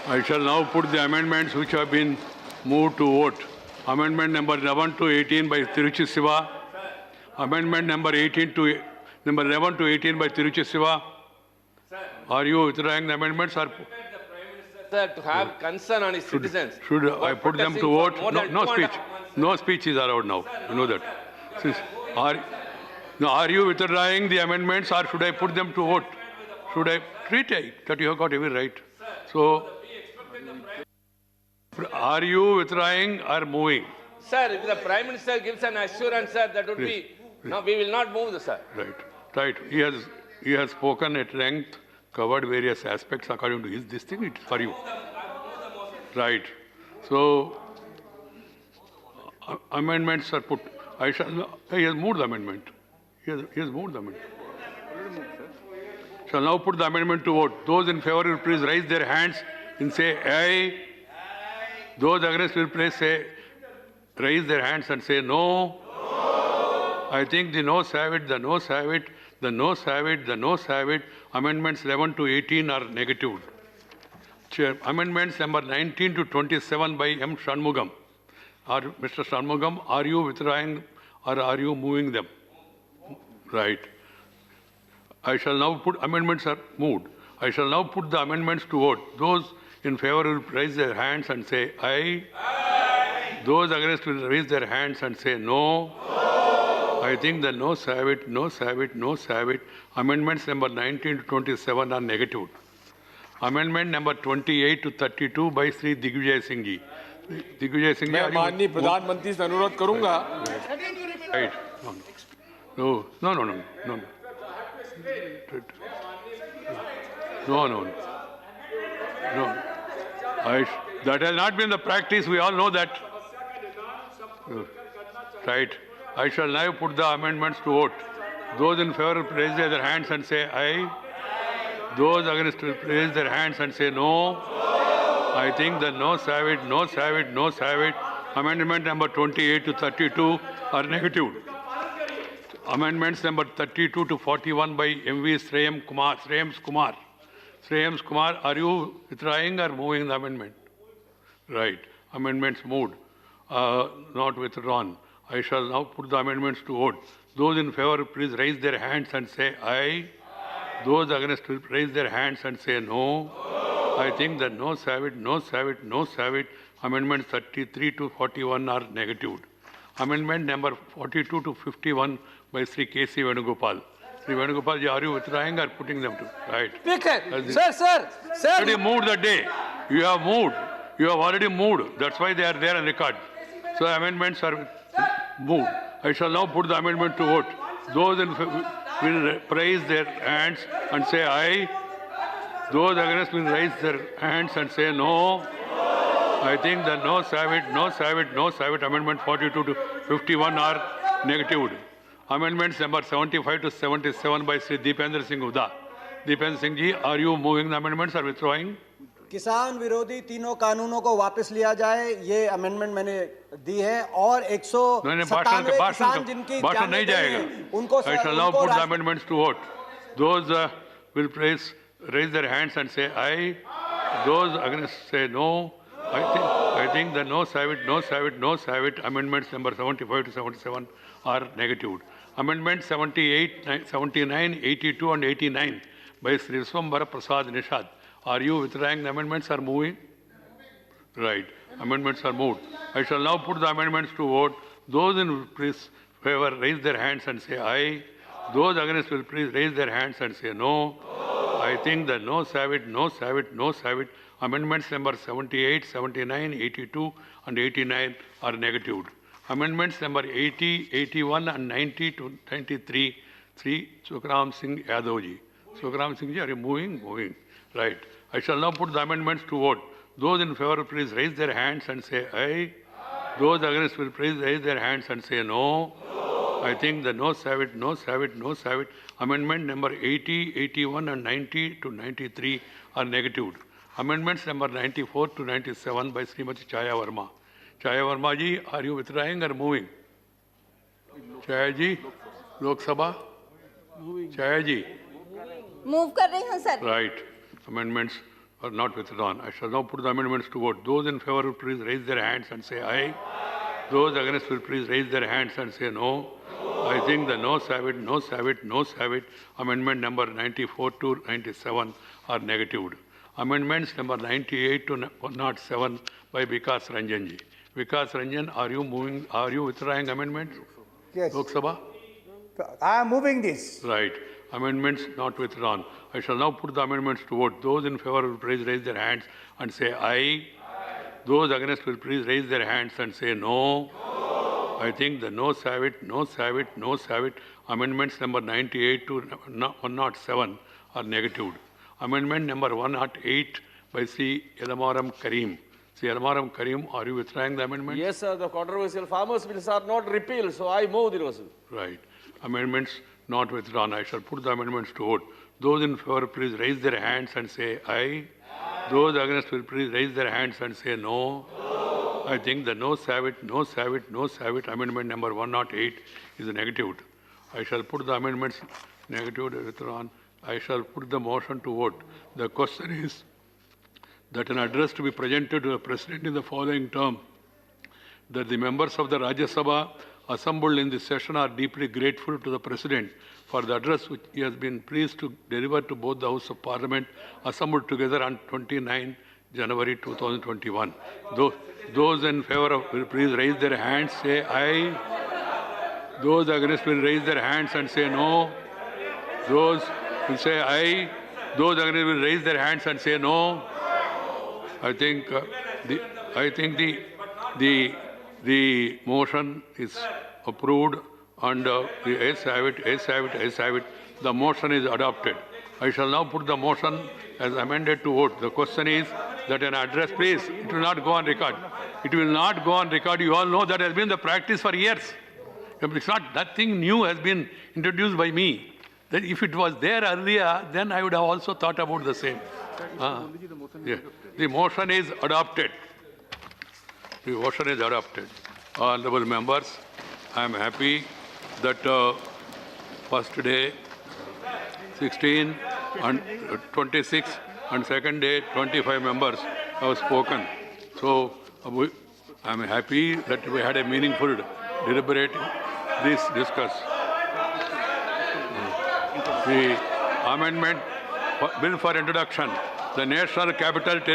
I shall now put the amendments which have been moved to vote. Amendment number 11 to 18 by Tiruchi Siva. Amendment number 11 to 18 by Tiruchi Siva. Are you withdrawing the amendments or? Sir, to have concern on his citizens. Should I put them to vote? No speech. No speech is allowed now. You know that. Are you withdrawing the amendments or should I put them to vote? Should I treat it that you have got every right? So, are you withdrawing or moving? Sir, if the Prime Minister gives an assurance, sir, that would be. No, we will not move, sir. Right. He has spoken at length, covered various aspects according to this thing. It's for you. Right. So, amendments are put. He has moved the amendment. He has moved the amendment. Shall now put the amendment to vote. Those in favor will please raise their hands and say aye. Those against will please raise their hands and say no. I think the noes have it, the noes have it, the noes have it, the noes have it. Amendments 11 to 18 are negative. Amendments number 19 to 27 by M. Shanmugam. Mr. Shanmugam, are you withdrawing or are you moving them? Right. I shall now put amendments are moved. I shall now put the amendments to vote. Those in favor will raise their hands and say aye. Aye. Those against will raise their hands and say no. I think the noes have it, noes have it, noes have it. Amendments number 19 to 27 are negative. Amendment number 28 to 32 by Sri Digvijay Singh ji. Digvijay Singh ji, मैं माननीय प्रधानमंत्री से अनुरोध करूंगा. Right. No. That has not been the practice. We all know that. Right. I shall now put the amendments to vote. Those in favor will raise their hands and say aye. Those against will raise their hands and say no. I think the noes have it, noes have it, noes have it. Amendment number 28 to 32 are negative. Amendments number 32 to 41 by M.V. Shreyams Kumar. Shreyams Kumar, are you withdrawing or moving the amendment? Right. Amendments moved, not withdrawn. I shall now put the amendments to vote. Those in favor, please raise their hands and say aye. Those against will raise their hands and say no. I think that noes have it, noes have it, noes have it. Amendments 33 to 41 are negative. Amendment number 42 to 51 by Sri K.C. Venugopal. Sri Venugopal, are you withdrawing or putting them to? Right. Speaker, sir. Already moved the day. You have moved. You have already moved. That's why they are there on record. So amendments are moved. I shall now put the amendment to vote. Those in will raise their hands and say aye. Those against will raise their hands and say no. I think the noes have it, noes have it, noes have it. Amendment 42 to 51 are negative. Amendments number 75 to 77 by Sri Deependra Singh Huda. Deependra Singh ji, are you moving the amendments or withdrawing? किसान विरोधी तीनों कानूनों को वापस लिया जाए, ये amendment मैंने दी है और 197 किसान जिनकी भाषण नहीं जाएगा. उनको I shall now put the amendments to vote. Those will raise their hands and say aye. Those against say no. I think the noes have it, noes have it, noes have it. Amendments number 75 to 77 are negative. Amendments 78, 79, 82 and 89 by Sri Swambara Prasad Nishad. Are you withdrawing the amendments or moving? Right. Amendments are moved. I shall now put the amendments to vote. Those in favor raise their hands and say aye. Those against will please raise their hands and say no. I think the noes have it, noes have it, noes have it. Amendments number 78, 79, 82 and 89 are negative. Amendments number 80, 81 and 90 to 93, Sri Sukram Singh Yadavji. Sukram Singh ji, are you moving? Moving. Right. I shall now put the amendments to vote. Those in favor please raise their hands and say aye. Those against will please raise their hands and say no. I think the noes have it, noes have it, noes have it. Amendment number 80, 81 and 90 to 93 are negative. Amendments number 94 to 97 by Srimati Chaya Verma. Chaya Verma ji, are you withdrawing or moving? Chaya ji, Lok Sabha. Chaya ji. Move कर रही हूँ sir. Right. Amendments are not withdrawn. I shall now put the amendments to vote. Those in favor will please raise their hands and say aye. Those against will please raise their hands and say no. I think the noes have it, noes have it, noes have it. Amendment number 94 to 97 are negatived. Amendments number 98 to 107 by Vikas Ranjanji. Vikas Ranjan, are you withdrawing amendments? Yes, Lok Sabha? I am moving this. Right. Amendments not withdrawn. I shall now put the amendments to vote. Those in favor will please raise their hands and say aye. Those against will please raise their hands and say no. I think the noes have it, noes have it, noes have it. Amendments number 98 to 107 are negatived. Amendment number 108 by C. Elamaram Karim. C. Elamaram Karim, are you withdrawing the amendment? Yes, sir, the controversial farmers' bills are not repealed, so I move the resolution. Right. Amendments not withdrawn. I shall put the amendments to vote. Those in favor, please raise their hands and say aye. Those against will please raise their hands and say no. I think the noes have it, noes have it, noes have it. Amendment number 108 is negatived. I shall put the amendments negatived withdrawn. I shall put the motion to vote. The question is that an address to be presented to the President in the following term, that the members of the Rajya Sabha assembled in this session are deeply grateful to the President for the address which he has been pleased to deliver to both the House of Parliament assembled together on 29 January 2021. Those in favor of will please raise their hands, say aye. Those against will raise their hands and say no. Those will say aye. Those against will raise their hands and say no. I think the motion is approved and the ayes have it, ayes have it, ayes have it. The motion is adopted. I shall now put the motion as amended to vote. The question is that an address, please, it will not go on record. It will not go on record. You all know that has been the practice for years. It's not, nothing new has been introduced by me. That if it was there earlier, then I would have also thought about the same. Yeah. The motion is adopted. The motion is adopted. Honorable members, I am happy that first day 16 and 26 and second day 25 members have spoken. So I am happy that we had a meaningful deliberate discuss. The amendment bill for introduction, the National Capital